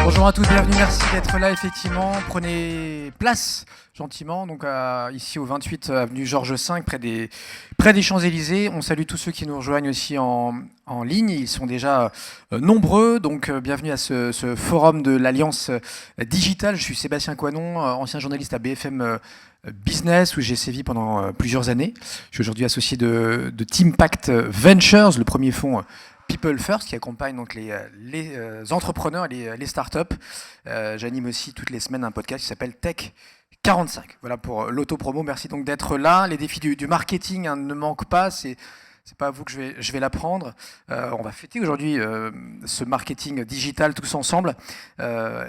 Bonjour à tous, bienvenue, merci d'être là, effectivement. Prenez place gentiment, donc ici au 28 avenue Georges V, près des Champs-Élysées. On salue tous ceux qui nous rejoignent aussi en ligne, ils sont déjà nombreux, donc bienvenue à ce forum de l'Alliance Digitale. Je suis Sébastien Coinon, ancien journaliste à BFM Business, où j'ai sévi pendant plusieurs années. Je suis aujourd'hui associé de Teampact Ventures, le premier fonds People First, qui accompagne donc les entrepreneurs et les startups. J'anime aussi toutes les semaines un podcast qui s'appelle Tech 45. Voilà pour l'auto-promo. Merci donc d'être là. Les défis du marketing ne manquent pas. C'est pas à vous que je vais l'apprendre. On va fêter aujourd'hui ce marketing digital tous ensemble.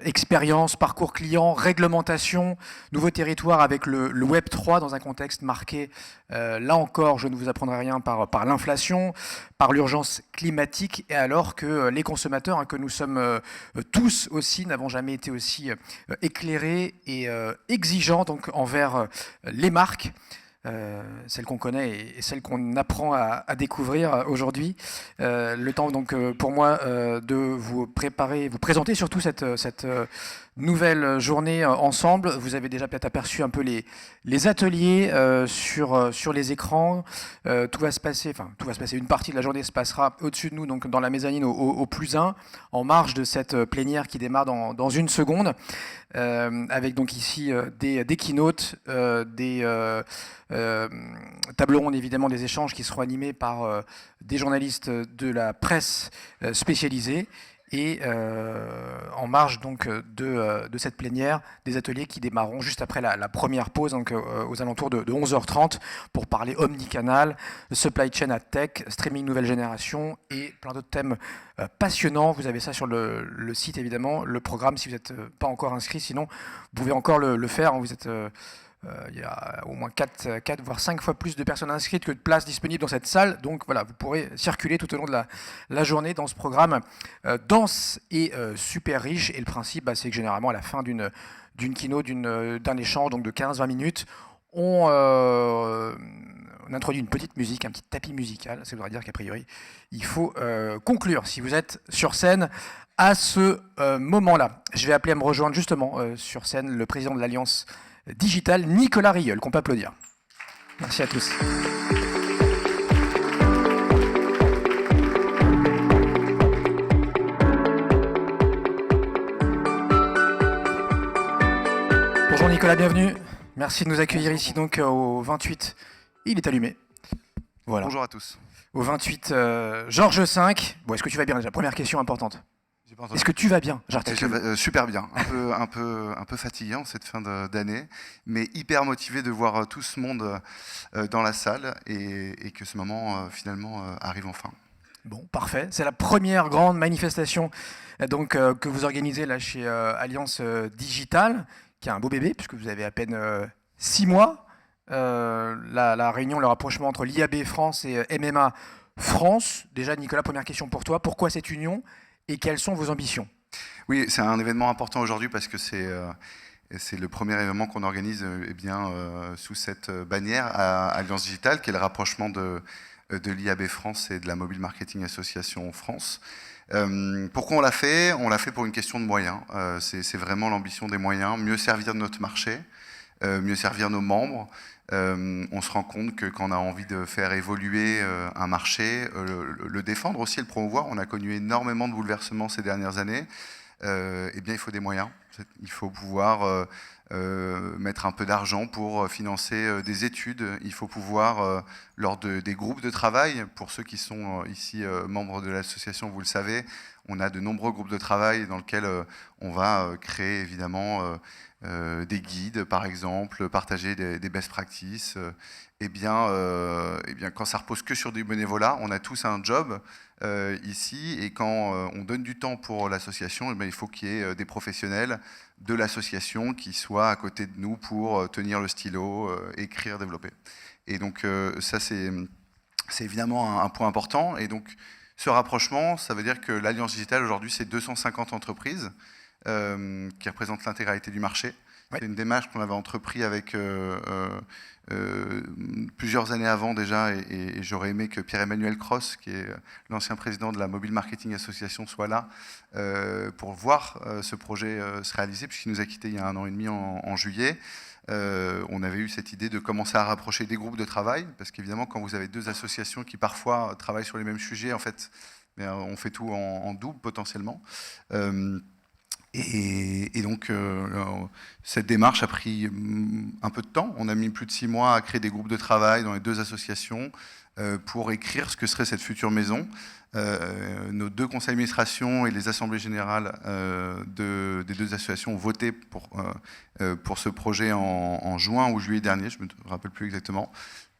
Expérience, parcours client, réglementation, nouveau territoire avec le Web 3 dans un contexte marqué, là encore, je ne vous apprendrai rien, par l'inflation, par l'urgence climatique, et alors que les consommateurs, que nous sommes tous aussi, n'avons jamais été aussi éclairés et exigeants donc, envers les marques. Celles qu'on connaît et celles qu'on apprend à découvrir aujourd'hui. Le temps donc pour moi de vous présenter surtout cette nouvelle journée ensemble. Vous avez déjà peut-être aperçu un peu les ateliers sur les écrans. Tout va se passer, une partie de la journée se passera au-dessus de nous, donc dans la mezzanine au plus 1, en marge de cette plénière qui démarre dans une seconde. Avec donc ici des keynotes, des tables rondes, évidemment, des échanges qui seront animés par des journalistes de la presse spécialisée, et en marge donc de cette plénière, des ateliers qui démarreront juste après la première pause, donc aux alentours de 11h30, pour parler omnicanal, supply chain à tech, streaming nouvelle génération et plein d'autres thèmes passionnants. Vous avez ça sur le site, évidemment, le programme, si vous n'êtes pas encore inscrit. Sinon, vous pouvez encore le faire. Vous êtes... il y a au moins 4 voire 5 fois plus de personnes inscrites que de places disponibles dans cette salle. Donc voilà, vous pourrez circuler tout au long de la journée dans ce programme dense et super riche. Et le principe, c'est que généralement, à la fin d'une keynote, d'un échange donc de 15-20 minutes, on introduit une petite musique, un petit tapis musical. Ça voudrait dire qu'a priori, il faut conclure si vous êtes sur scène à ce moment-là. Je vais appeler à me rejoindre justement sur scène le président de l'Alliance Digital, Nicolas Rieul, qu'on peut applaudir. Merci à tous. Bonjour Nicolas, bienvenue. Merci de nous accueillir ici donc au 28. Il est allumé. Voilà. Bonjour à tous. Au 28 Georges V. Bon, est-ce que tu vas bien déjà? Première question importante. Est-ce que tu vas bien? Super bien, un peu fatigué en cette fin d'année, mais hyper motivé de voir tout ce monde dans la salle et que ce moment finalement arrive enfin. Bon, parfait. C'est la première grande manifestation donc, que vous organisez là chez Alliance Digitale, qui a un beau bébé, puisque vous avez à peine 6 mois. La réunion, le rapprochement entre l'IAB France et MMA France. Déjà, Nicolas, première question pour toi. Pourquoi cette union et quelles sont vos ambitions? Oui, c'est un événement important aujourd'hui parce que c'est le premier événement qu'on organise sous cette bannière à Alliance Digitale, qui est le rapprochement de l'IAB France et de la Mobile Marketing Association France. Pourquoi on l'a fait? On l'a fait pour une question de moyens. C'est vraiment l'ambition des moyens, mieux servir notre marché, mieux servir nos membres. On se rend compte que quand on a envie de faire évoluer un marché, le défendre aussi et le promouvoir, on a connu énormément de bouleversements ces dernières années, il faut des moyens. Il faut pouvoir mettre un peu d'argent pour financer des études. Il faut pouvoir, lors des groupes de travail, pour ceux qui sont ici membres de l'association, vous le savez, on a de nombreux groupes de travail dans lesquels on va créer évidemment des guides, par exemple, partager des best practices. Quand ça repose que sur du bénévolat, on a tous un job ici, et quand on donne du temps pour l'association, il faut qu'il y ait des professionnels de l'association qui soient à côté de nous pour tenir le stylo, écrire, développer. Et donc ça, c'est évidemment un point important. Et donc ce rapprochement, ça veut dire que l'Alliance Digitale aujourd'hui, c'est 250 entreprises qui représente l'intégralité du marché. Ouais. C'est une démarche qu'on avait entreprise avec plusieurs années avant déjà, et j'aurais aimé que Pierre-Emmanuel Cross, qui est l'ancien président de la Mobile Marketing Association, soit là pour voir ce projet se réaliser, puisqu'il nous a quittés il y a 1 an et demi en juillet. On avait eu cette idée de commencer à rapprocher des groupes de travail, parce qu'évidemment, quand vous avez 2 associations qui parfois travaillent sur les mêmes sujets, en fait, on fait tout en double potentiellement. Et donc, cette démarche a pris un peu de temps. On a mis plus de 6 mois à créer des groupes de travail dans les 2 associations pour écrire ce que serait cette future maison. Nos 2 conseils d'administration et les assemblées générales des 2 associations ont voté pour ce projet en juin ou juillet dernier, je ne me rappelle plus exactement,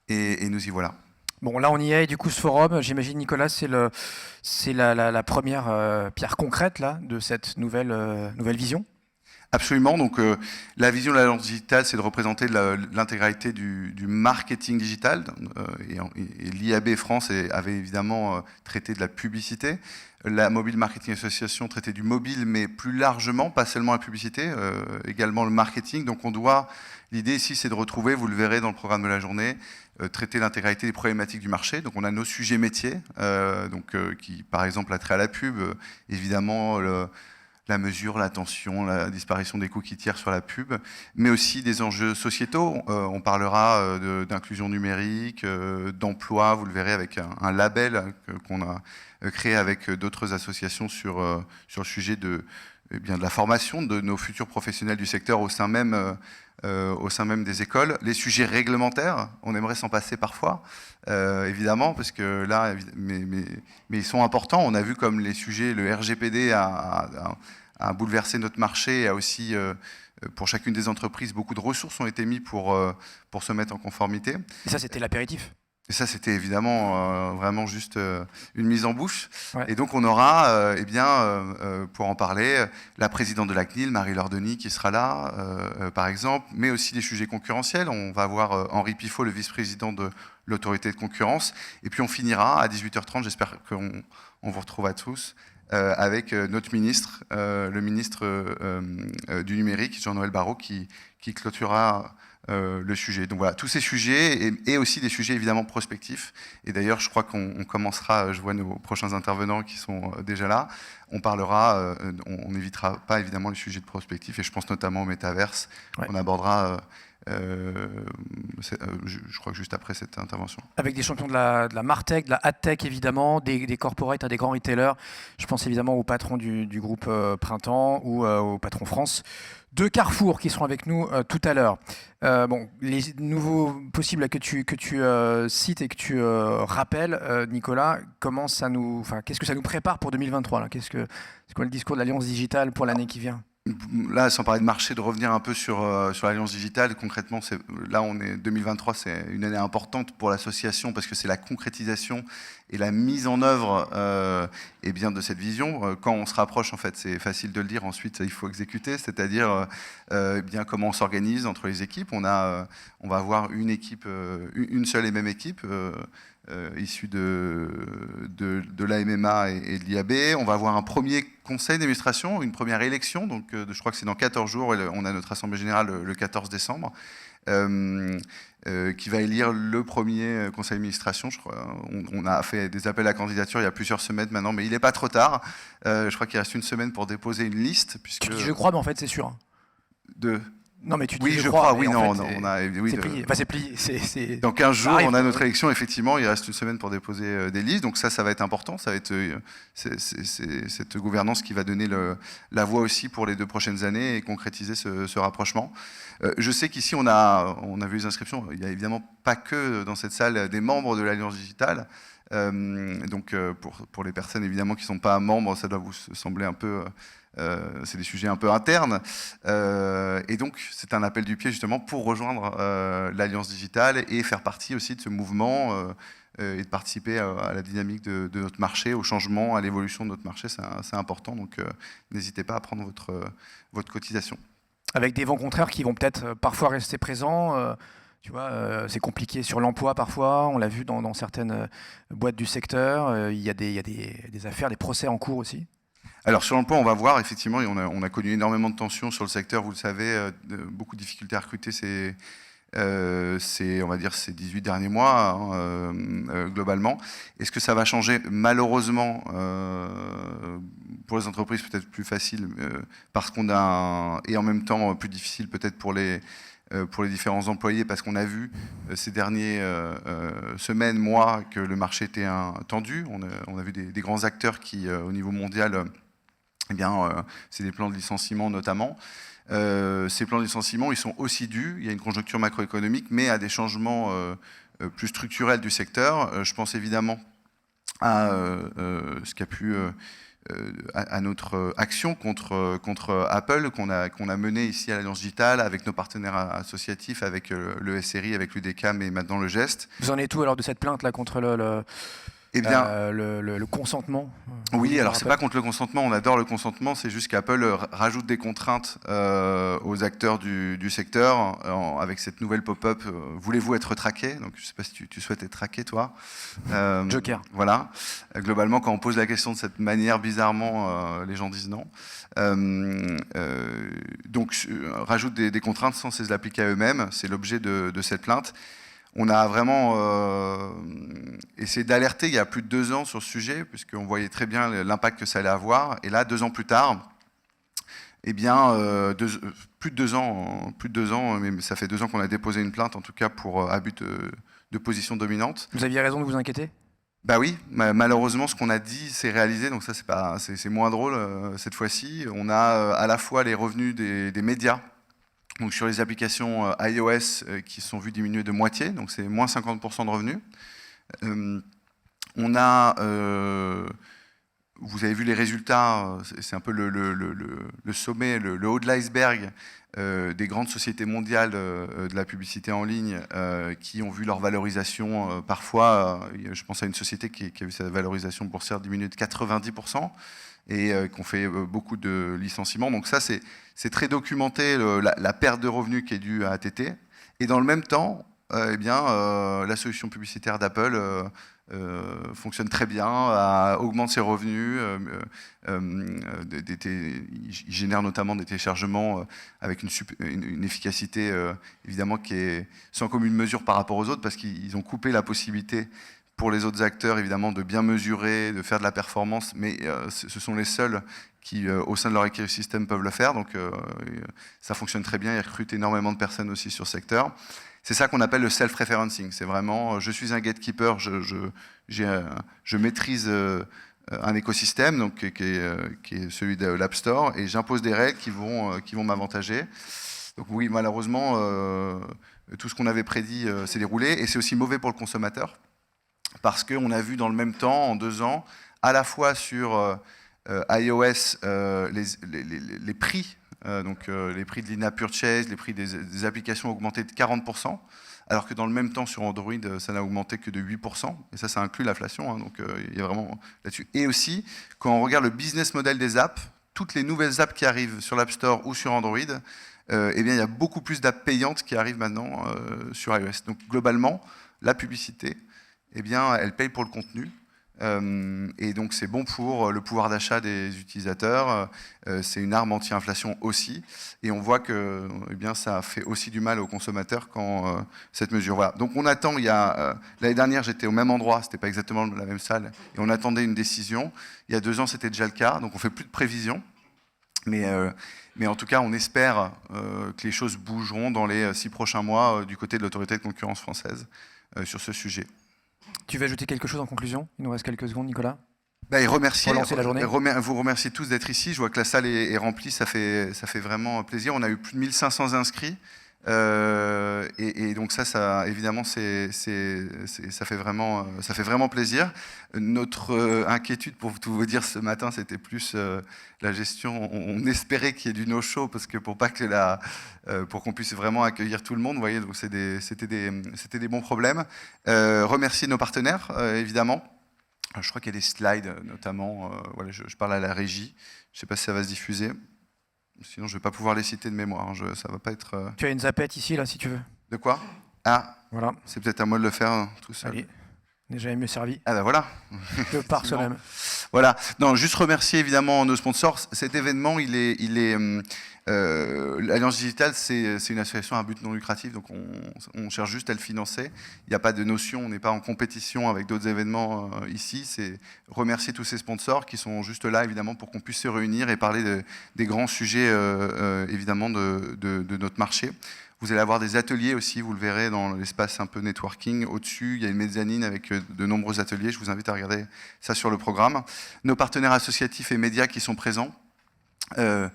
et nous y voilà. Bon, là, on y est. Du coup, ce forum, j'imagine, Nicolas, c'est la première pierre concrète là, de cette nouvelle vision. Absolument. Donc, la vision de l'Alliance digitale, c'est de représenter l'intégralité du marketing digital. Et l'IAB France avait évidemment traité de la publicité. La Mobile Marketing Association traitait du mobile, mais plus largement, pas seulement la publicité, également le marketing. Donc, l'idée ici, c'est de retrouver, vous le verrez dans le programme de la journée, traiter l'intégralité des problématiques du marché. Donc, on a nos sujets métiers, qui, par exemple, a trait à la pub, évidemment, la mesure, l'attention, la disparition des cookies tiers sur la pub, mais aussi des enjeux sociétaux. On parlera d'inclusion numérique, d'emploi, vous le verrez avec un label qu'on a créé avec d'autres associations sur le sujet de la formation de nos futurs professionnels du secteur au sein même des écoles. Les sujets réglementaires, on aimerait s'en passer parfois, évidemment, parce que là, mais ils sont importants. On a vu comme les sujets, le RGPD a bouleversé notre marché, et a aussi, pour chacune des entreprises, beaucoup de ressources ont été mises pour se mettre en conformité. Et ça, c'était l'apéritif. Et ça, c'était évidemment vraiment juste une mise en bouche. Ouais. Et donc, on aura, pour en parler, la présidente de la CNIL, Marie-Laure Denis, qui sera là, par exemple, mais aussi des sujets concurrentiels. On va avoir Henri Pifot, le vice-président de l'autorité de concurrence. Et puis, on finira à 18h30, j'espère qu'on vous retrouvera tous, avec notre ministre, le ministre du numérique, Jean-Noël Barrot, qui clôturera le sujet. Donc voilà, tous ces sujets et aussi des sujets évidemment prospectifs. Et d'ailleurs, je crois qu'on commencera, je vois nos prochains intervenants qui sont déjà là, on parlera, on n'évitera pas évidemment les sujets de prospectifs, et je pense notamment au métaverse, ouais. qu'on abordera je crois que juste après cette intervention. Avec des champions de la Martech, de la AdTech évidemment, des corporates, des grands retailers. Je pense évidemment au patron du groupe Printemps ou au patron France de Carrefour qui seront avec nous tout à l'heure. Les nouveaux possibles que tu cites et que tu rappelles, Nicolas, qu'est-ce que ça nous prépare pour 2023 là ? C'est quoi le discours de l'Alliance digitale pour l'année qui vient ? Là, sans parler de marché, de revenir un peu sur l'Alliance digitale, concrètement, là, 2023, c'est une année importante pour l'association parce que c'est la concrétisation et la mise en œuvre de cette vision. Quand on se rapproche, en fait, c'est facile de le dire, ensuite, il faut exécuter, c'est-à-dire comment on s'organise entre les équipes. On va avoir une équipe, une seule et même équipe, issu de l'AMMA et de l'IAB. On va avoir un premier conseil d'administration, une première élection, donc je crois que c'est dans 14 jours, et on a notre assemblée générale le 14 décembre, qui va élire le premier conseil d'administration. On a fait des appels à candidature il y a plusieurs semaines maintenant, mais il n'est pas trop tard. Je crois qu'il reste une semaine pour déposer une liste. Tu dis je crois, mais en fait c'est sûr. Non, mais tu dis oui, je crois, oui, non, c'est plié. Enfin, c'est plié. Dans 15 jours, on a notre élection, effectivement, il reste une semaine pour déposer des listes, donc ça va être important, ça va être cette gouvernance qui va donner la voie aussi pour les 2 prochaines années et concrétiser ce rapprochement. Je sais qu'ici, on a vu les inscriptions, il n'y a évidemment pas que dans cette salle des membres de l'Alliance digitale, donc pour les personnes évidemment qui ne sont pas membres, ça doit vous sembler un peu... c'est des sujets un peu internes, et donc c'est un appel du pied justement pour rejoindre l'Alliance digitale et faire partie aussi de ce mouvement et de participer à la dynamique de notre marché, au changement, à l'évolution de notre marché, c'est important, donc n'hésitez pas à prendre votre cotisation. Avec des vents contraires qui vont peut-être parfois rester présents, tu vois, c'est compliqué sur l'emploi parfois, on l'a vu dans certaines boîtes du secteur, il y a des affaires, des procès en cours aussi. Alors sur l'emploi, on va voir, effectivement, on a connu énormément de tensions sur le secteur, vous le savez, beaucoup de difficultés à recruter on va dire, ces 18 derniers mois, hein, globalement. Est-ce que ça va changer? Malheureusement, pour les entreprises, peut-être plus facile, parce qu'on a et en même temps plus difficile peut-être pour les différents employés, parce qu'on a vu ces dernières semaines, mois, que le marché était tendu. On a vu des grands acteurs qui, au niveau mondial, eh bien, c'est des plans de licenciement notamment. Ces plans de licenciement, ils sont aussi dus, il y a une conjoncture macroéconomique, mais à des changements plus structurels du secteur. Je pense évidemment à ce qui a pu... à notre action contre Apple qu'on a menée ici à l'Alliance Digitale avec nos partenaires associatifs, avec le SRI, avec l'UDECAM et maintenant le GEST. Vous en êtes où alors de cette plainte là contre Eh bien, le consentement? Oui, alors c'est pas contre le consentement, on adore le consentement, c'est juste qu'Apple rajoute des contraintes aux acteurs du secteur avec cette nouvelle pop-up. Voulez-vous être traqué? Donc je sais pas si tu souhaites être traqué, toi. Joker. Voilà. Globalement, quand on pose la question de cette manière, bizarrement, les gens disent non. Donc rajoute des contraintes sans les appliquer à eux-mêmes, c'est l'objet de cette plainte. On a vraiment essayé d'alerter il y a plus de 2 ans sur ce sujet, puisqu'on voyait très bien l'impact que ça allait avoir. Et là, 2 ans plus tard, eh bien, plus de 2 ans, mais ça fait 2 ans qu'on a déposé une plainte, en tout cas pour abus de position dominante. Vous aviez raison de vous inquiéter? Bah oui, malheureusement, ce qu'on a dit, c'est réalisé, donc ça, c'est moins drôle cette fois-ci. On a à la fois les revenus des médias. Donc sur les applications iOS qui sont vues diminuer de moitié, donc c'est moins 50% de revenus. On a, vous avez vu les résultats, c'est un peu le sommet, le haut de l'iceberg des grandes sociétés mondiales de la publicité en ligne qui ont vu leur valorisation parfois, je pense à une société qui a vu sa valorisation boursière diminuer de 90%. Et qu'on fait beaucoup de licenciements. Donc ça, c'est très documenté, la perte de revenus qui est due à ATT. Et dans le même temps, eh bien, la solution publicitaire d'Apple fonctionne très bien, augmente ses revenus, il génère notamment des téléchargements avec une efficacité évidemment qui est sans commune mesure par rapport aux autres, parce qu'ils ont coupé la possibilité pour les autres acteurs, évidemment, de bien mesurer, de faire de la performance, mais ce sont les seuls qui, au sein de leur écosystème, peuvent le faire. Donc, ça fonctionne très bien. Ils recrutent énormément de personnes aussi sur ce secteur. C'est ça qu'on appelle le self-referencing. C'est vraiment, je suis un gatekeeper, je maîtrise un écosystème donc, qui est celui de l'App Store, et j'impose des règles qui vont m'avantager. Donc oui, malheureusement, tout ce qu'on avait prédit s'est déroulé, et c'est aussi mauvais pour le consommateur. Parce qu'on a vu dans le même temps, en 2 ans, à la fois sur iOS, les prix, les prix de l'in-app purchase, les prix des applications ont augmenté de 40%, alors que dans le même temps sur Android, ça n'a augmenté que de 8%, et ça inclut l'inflation, hein, donc il y a vraiment là-dessus. Et aussi, quand on regarde le business model des apps, toutes les nouvelles apps qui arrivent sur l'App Store ou sur Android, eh bien, il y a beaucoup plus d'apps payantes qui arrivent maintenant sur iOS. Donc globalement, la publicité, eh bien, elle paye pour le contenu. Et donc, c'est bon pour le pouvoir d'achat des utilisateurs. C'est une arme anti-inflation aussi. Et on voit que eh bien, ça fait aussi du mal aux consommateurs quand cette mesure. Voilà. Donc, on attend. L'année dernière, j'étais au même endroit. C'était pas exactement la même salle. Et on attendait une décision. Il y a 2 ans, c'était déjà le cas. Donc, on fait plus de prévisions. Mais en tout cas, on espère que les choses bougeront dans les 6 prochains mois du côté de l'autorité de concurrence française sur ce sujet. Tu veux ajouter quelque chose en conclusion? Il nous reste quelques secondes, Nicolas. Et remercier, Relancer la journée. vous remercier tous d'être ici. Je vois que la salle est remplie, ça fait vraiment plaisir. On a eu plus de 1500 inscrits. Et donc ça évidemment, ça fait vraiment plaisir. Notre inquiétude, pour tout vous dire, ce matin, c'était plus la gestion. On espérait qu'il y ait du no-show, parce que pour qu'on puisse vraiment accueillir tout le monde, vous voyez, donc c'était des bons problèmes. Remercier nos partenaires, évidemment. Je crois qu'il y a des slides, notamment. Voilà, je parle à la régie. Je ne sais pas si ça va se diffuser. Sinon, je ne vais pas pouvoir les citer de mémoire. Hein. Ça va pas être. Tu as une zapette ici, là, si tu veux. De quoi? Ah, voilà. C'est peut-être à moi de le faire tout seul. Allez. n'est jamais mieux servi Ah ben voilà. que par soi-même. Voilà. Non, juste remercier évidemment nos sponsors. Cet événement, l'Alliance Digitale, c'est une association à but non lucratif, donc on cherche juste à le financer. Il n'y a pas de notion, on n'est pas en compétition avec d'autres événements ici. C'est remercier tous ces sponsors qui sont juste là, évidemment, pour qu'on puisse se réunir et parler des grands sujets, évidemment, de notre marché. Vous allez avoir des ateliers aussi, vous le verrez dans l'espace un peu networking. Au-dessus, il y a une mezzanine avec de nombreux ateliers. Je vous invite à regarder ça sur le programme. Nos partenaires associatifs et médias qui sont présents. Je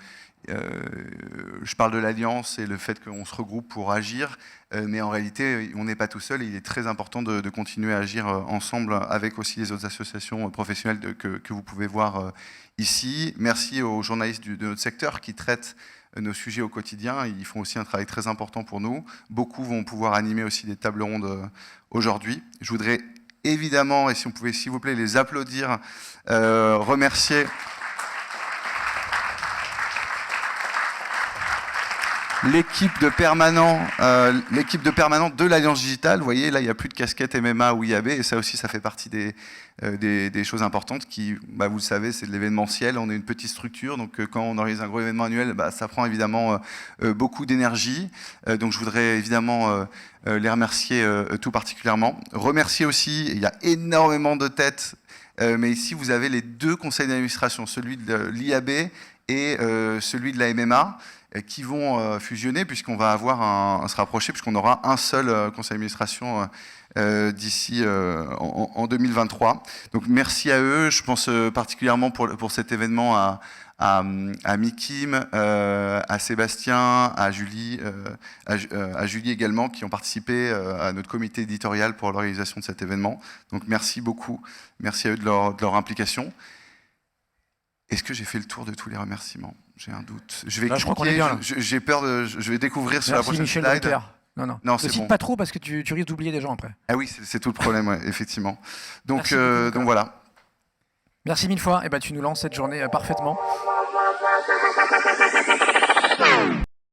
parle de l'Alliance et le fait qu'on se regroupe pour agir, mais en réalité, on n'est pas tout seul et il est très important de continuer à agir ensemble avec aussi les autres associations professionnelles que vous pouvez voir ici. Merci aux journalistes de notre secteur qui traitent nos sujets au quotidien. Ils font aussi un travail très important pour nous. Beaucoup vont pouvoir animer aussi des tables rondes aujourd'hui. Je voudrais évidemment, et si on pouvait s'il vous plaît les applaudir, remercier l'équipe de permanents de l'Alliance Digitale. Vous voyez, là, il n'y a plus de casquette MMA ou IAB, et ça aussi, ça fait partie des choses importantes qui, vous le savez, c'est de l'événementiel. On est une petite structure, donc quand on organise un gros événement annuel, ça prend évidemment beaucoup d'énergie. Donc je voudrais évidemment les remercier tout particulièrement. Remercier aussi, il y a énormément de têtes, mais ici, vous avez les deux conseils d'administration, celui de l'IAB et celui de la MMA, qui vont fusionner puisqu'on va avoir se rapprocher puisqu'on aura un seul conseil d'administration d'ici en 2023. Donc merci à eux. Je pense particulièrement pour cet événement à Mikim, à Sébastien, à Julie également, qui ont participé à notre comité éditorial pour l'organisation de cet événement. Donc merci beaucoup. Merci à eux de leur implication. Est-ce que j'ai fait le tour de tous les remerciements? J'ai un doute. Je vais cliquer, j'ai peur je vais découvrir sur la prochaine Michel slide. Drucker. Non, c'est cite bon. pas trop parce que tu risques d'oublier des gens après. Ah oui, c'est tout le problème, ouais, effectivement. Donc, Merci beaucoup, voilà. Merci mille fois. Et tu nous lances cette journée parfaitement.